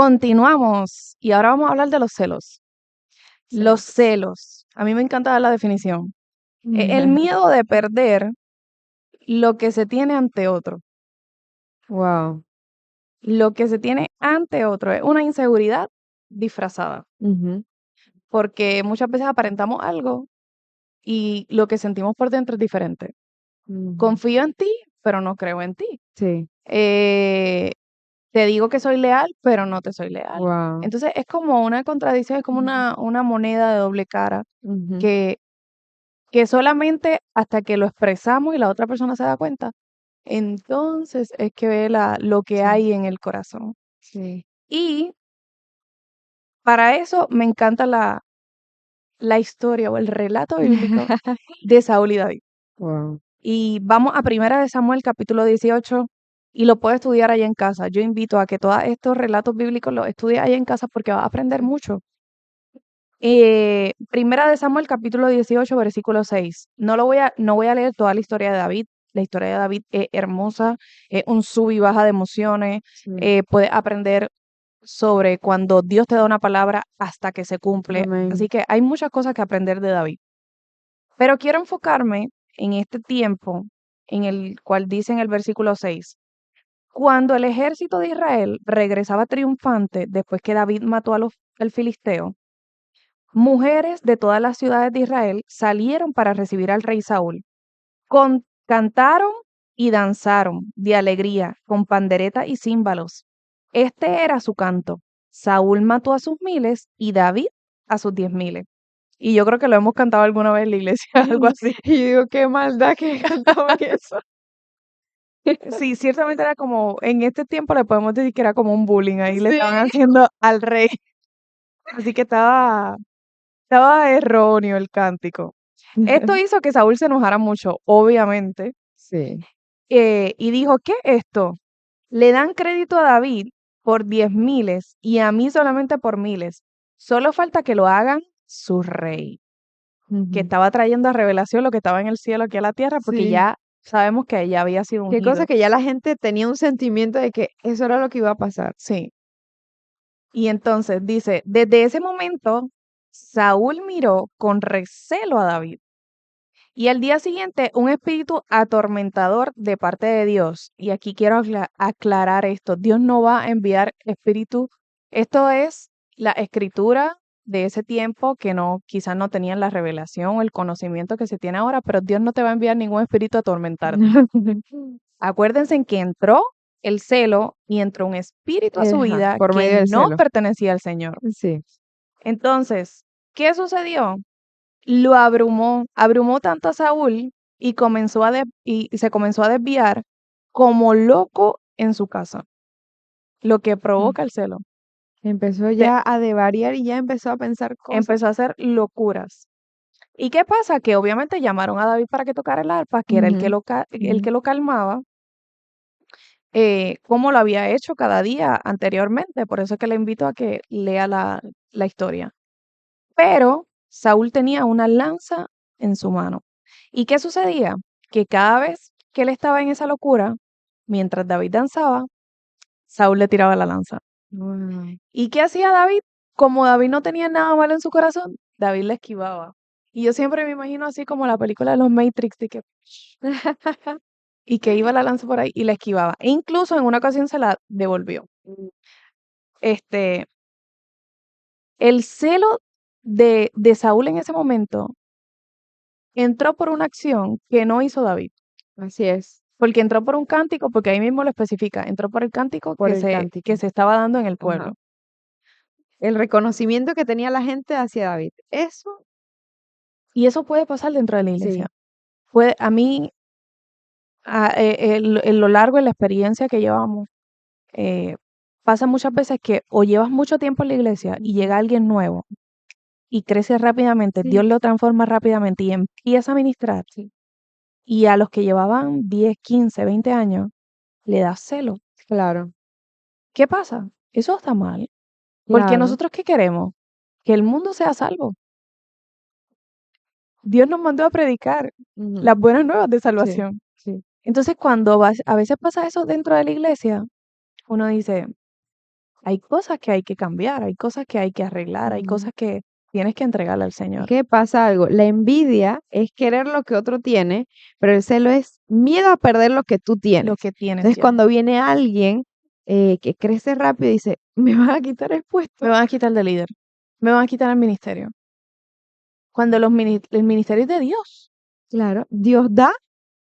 Continuamos y ahora vamos a hablar de los celos. Los Celos. celos. A mí me encanta dar la definición. El miedo de perder lo que se tiene ante otro. Wow. Lo que se tiene ante otro es una inseguridad disfrazada, Ujú, porque muchas veces aparentamos algo y lo que sentimos por dentro es diferente. ujú. Confío en ti, pero no creo en ti. Sí. Eh, Te digo que soy leal, pero no te soy leal. Wow. Entonces es como una contradicción, es como una moneda de doble cara Ujú. que, que solamente hasta que lo expresamos y la otra persona se da cuenta, entonces es que ve lo que Sí. hay en el corazón. Sí. Y para eso me encanta la historia o el relato bíblico de Saúl y David. Wow. Y vamos a Primera de Samuel, capítulo 18, y lo puedes estudiar allá en casa. Yo invito a que todos estos relatos bíblicos los estudies allá en casa porque vas a aprender mucho. Primera de Samuel, capítulo 18, versículo 6. No voy a leer toda la historia de David. La historia de David es hermosa, es un sub y baja de emociones. Sí. Puedes aprender sobre cuando Dios te da una palabra hasta que se cumple. Así Amén. que hay muchas cosas que aprender de David. Pero quiero enfocarme en este tiempo en el cual dice en el versículo 6, cuando el ejército de Israel regresaba triunfante después que David mató al filisteo, mujeres de todas las ciudades de Israel salieron para recibir al rey Saúl. Cantaron y danzaron de alegría con pandereta y címbalos. Este era su canto. Saúl mató a sus miles y David a sus 10,000. Y yo creo que lo hemos cantado alguna vez en la iglesia, algo así. Y yo digo, qué maldad que cantaban eso. Sí, ciertamente era como, en este tiempo le podemos decir que era como un bullying, ahí le Sí. estaban haciendo al rey. Así que estaba erróneo el cántico. Esto hizo que Saúl se enojara mucho, obviamente, Sí. y dijo, ¿qué es esto? Le dan crédito a David por 10,000 y a mí solamente por miles. Solo falta que lo hagan su rey, que Ujú. estaba trayendo a revelación lo que estaba en el cielo aquí a la tierra, porque Sí. ya sabemos que ella había sido Qué cosa ungido. que ya la gente tenía un sentimiento de que eso era lo que iba a pasar. Sí. Y entonces dice, desde ese momento, Saúl miró con recelo a David. Y al día siguiente, un espíritu atormentador de parte de Dios. Y aquí quiero aclarar esto. Dios no va a enviar espíritu. Esto es la escritura de ese tiempo que no, quizás no tenían la revelación o el conocimiento que se tiene ahora, pero Dios no te va a enviar ningún espíritu a atormentarte. Acuérdense en que entró el celo y entró un espíritu a su Ajá, vida por que medio del no celo. pertenecía al Señor. Sí. Entonces, ¿qué sucedió? Lo abrumó tanto a Saúl y y se comenzó a desviar como loco en su casa, lo que Mm. provoca el celo. Empezó Se ya a devariar y ya empezó a pensar cosas. empezó a hacer locuras. ¿Y qué pasa? Que obviamente llamaron a David para que tocara el arpa, que era Ujú, el ujú. que lo calmaba, como lo había hecho cada día anteriormente. Por eso es que le invito a que lea la historia. Pero Saúl tenía una lanza en su mano. ¿Y qué sucedía? Que cada vez que él estaba en esa locura, mientras David danzaba, Saúl le tiraba la lanza. Wow. ¿Y qué hacía David? Como David no tenía nada malo en su corazón, David le esquivaba. Y yo siempre me imagino así como la película de los Matrix, y que iba la lanza por ahí y la esquivaba. E incluso en una ocasión se la devolvió. Este, el celo de Saúl en ese momento entró por una acción que no hizo David. Así es, Porque entró por un cántico, porque ahí mismo lo especifica, entró por el cántico por el que cántico. se estaba dando en el Ajá. pueblo. El reconocimiento que tenía la gente hacia David. Eso, Y eso puede pasar dentro de la iglesia. sí. A mí, en lo largo de la experiencia que llevamos, eh, pasa muchas veces que o llevas mucho tiempo en la iglesia y Ujú. llega alguien nuevo y crece rápidamente, Sí, Dios lo transforma rápidamente y empieza a ministrar. sí, Y a los que llevaban 10, 15, 20 años, le da celo. claro, ¿Qué pasa? Eso está mal. Porque claro. nosotros, ¿qué queremos? Que el mundo sea salvo. Dios nos mandó a predicar Ujú. las buenas nuevas de Sí, salvación. sí. Entonces, a veces pasa eso dentro de la iglesia, uno dice, hay cosas que hay que cambiar, hay cosas que hay que arreglar, hay Ujú. cosas que tienes que entregarle al Es Señor, que pasa algo, la envidia es querer lo que otro tiene, pero el celo es miedo a perder lo que tú lo tienes. que tienes Entonces, ya. cuando viene alguien que crece rápido y dice, me van a quitar el Me puesto. van a quitar de líder, me van a quitar el ministerio. Cuando el ministerio es de Dios Claro, Dios da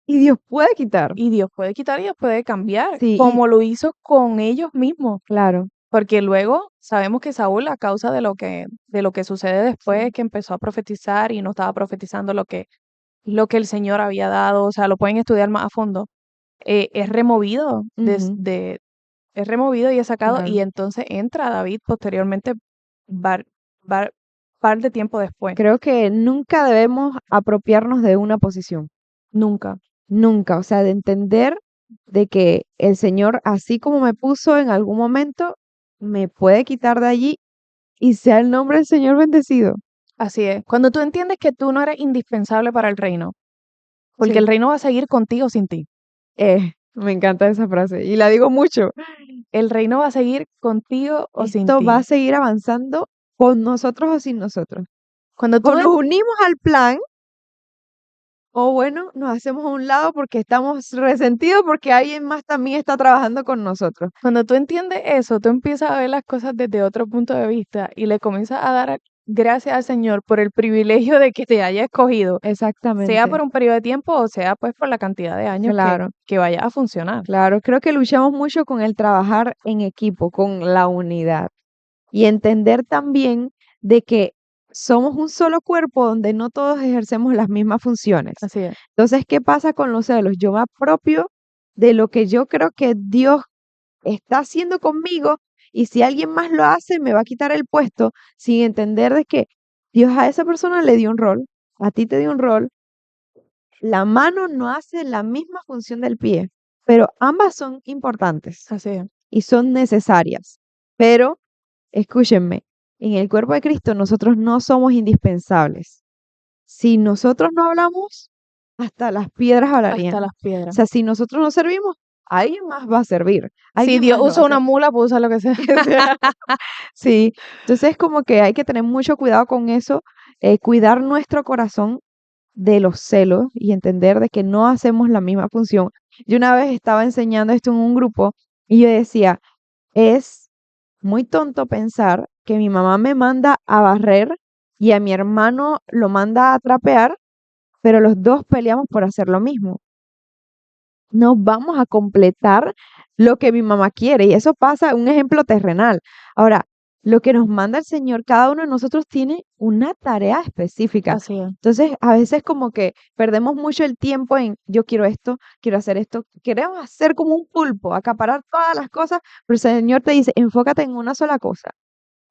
y Dios puede quitar. y Dios puede quitar y Dios puede cambiar, Sí, y como lo hizo con ellos mismos. claro, Porque luego sabemos que Saúl, a causa de lo que sucede después, sí. que empezó a profetizar y no estaba profetizando lo que el Señor había dado, o sea, lo pueden estudiar más a fondo, es removido, Ujú, es removido y es sacado, y claro. entonces entra David posteriormente, var- var- par de tiempo después. Creo que nunca debemos apropiarnos de una posición, Nunca. nunca, o sea, de entender de que el Señor, así como me puso en algún momento, me puede quitar de allí y sea el nombre del Señor bendecido. Así es. Cuando tú entiendes que tú no eres indispensable para el reino, porque el Sí, reino va a seguir contigo sin ti. me encanta esa frase y la digo mucho. El reino va a seguir contigo o sin Esto va a ti. seguir avanzando con nosotros o sin nosotros. Cuando O tú, nos unimos al plan, o bueno, nos hacemos a un lado porque estamos resentidos porque alguien más también está trabajando con nosotros. cuando tú entiendes eso, tú empiezas a ver las cosas desde otro punto de vista y le comienzas a dar gracias al Señor por el privilegio de que te haya escogido, sea Exactamente. por un periodo de tiempo o sea pues por la cantidad de años Claro, que vaya a funcionar. claro. Creo que luchamos mucho con el trabajar en equipo, con la unidad. Y entender también de que somos un solo cuerpo donde no todos ejercemos las mismas funciones. Así es, Entonces, ¿qué pasa con los celos? Yo me apropio de lo que yo creo que Dios está haciendo conmigo y si alguien más lo hace, me va a quitar el puesto sin entender de que Dios a esa persona le dio un rol, a ti te dio un rol. La mano no hace la misma función del pie, pero ambas son importantes así es, y son necesarias. Pero escúchenme, en el cuerpo de Cristo nosotros no somos indispensables. Si nosotros no hablamos, hasta las piedras hasta hablarían. las O piedras. sea, si nosotros no servimos, alguien más va a servir, Si alguien Dios más lo va a usa hacer. una mula, puede usar lo que sea. Sí, entonces como que hay que tener mucho cuidado con eso, cuidar nuestro corazón de los celos y entender de que no hacemos la misma función. Yo una vez estaba enseñando esto en un grupo y yo decía, es muy tonto pensar que mi mamá me manda a barrer y a mi hermano lo manda a trapear, pero los dos peleamos por hacer lo mismo. No vamos a completar lo que mi mamá quiere y eso pasa, un ejemplo terrenal. Ahora, lo que nos manda el Señor, cada uno de nosotros tiene una tarea específica. Así es, Entonces, a veces como que perdemos mucho el tiempo en yo quiero esto, quiero hacer esto, queremos hacer como un pulpo, acaparar todas las cosas, pero el Señor te dice, enfócate en una sola cosa.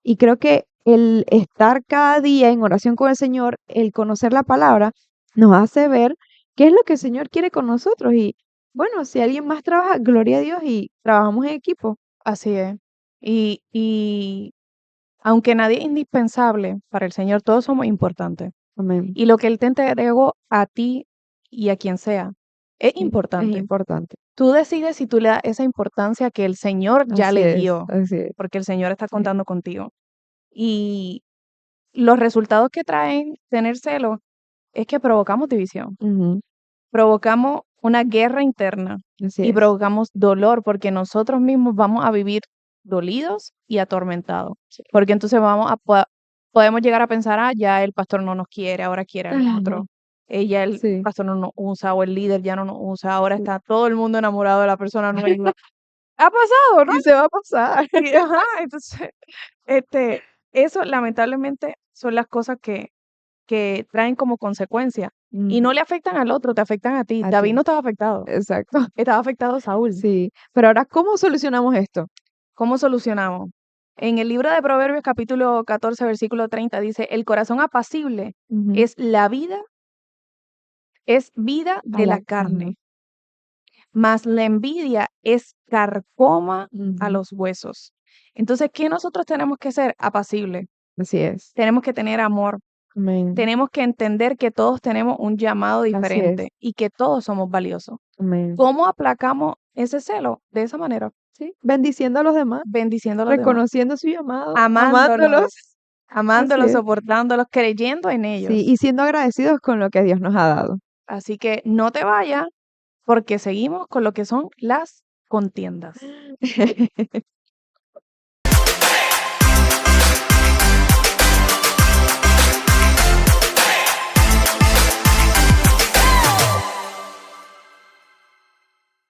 Y creo que el estar cada día en oración con el Señor, el conocer la palabra, nos hace ver qué es lo que el Señor quiere con nosotros. Y bueno, si alguien más trabaja, gloria a Dios y trabajamos en equipo. así es. Y aunque nadie es indispensable para el Señor, todos somos importantes. Amén. Y lo que Él te entregó a ti y a quien sea es Sí, es importante. importante. Tú decides si tú le das esa importancia que el Señor ya Así le es, dio, así es. porque el Señor está Sí. contando contigo. Y los resultados que traen tener celos es que provocamos división, Ujú, provocamos una guerra interna así y es. provocamos dolor porque nosotros mismos vamos a vivir dolidos y atormentados. Sí. Porque entonces podemos llegar a pensar, ah, ya el pastor no nos quiere, ahora quiere al otro. Ya el Sí, pastor no nos usa o el líder ya no nos usa, ahora sí. está todo el mundo enamorado de la persona nueva. Ha pasado, ¿no? Y se va a pasar. Y, ajá, entonces, este, eso lamentablemente son las cosas que traen como consecuencia y Ujú, no le afectan al otro, te afectan a ti. a David no ti. estaba afectado, Exacto. estaba afectado Saúl. Sí. Pero ahora, ¿cómo solucionamos esto? ¿Cómo solucionamos? En el libro de Proverbios capítulo 14 versículo 30 dice, el corazón apacible Ujú, es la vida, es vida a de la, la ajá. carne, mas la envidia es carcoma a Ujú, los huesos. Entonces, ¿qué nosotros tenemos que ser? Apacible. así es. Tenemos que tener amor. Amén. Tenemos que entender que todos tenemos un llamado Así es. diferente y que todos somos valiosos. Amén. ¿Cómo aplacamos ese celo de esa manera, ¿sí? Bendiciendo a los demás, bendiciendo a los demás, reconociendo su llamado, amándolos, amándolos. Así amándolos, es. soportándolos, creyendo en Sí, ellos. y siendo agradecidos con lo que Dios nos ha dado. Así que no te vayas porque seguimos con lo que son las contiendas.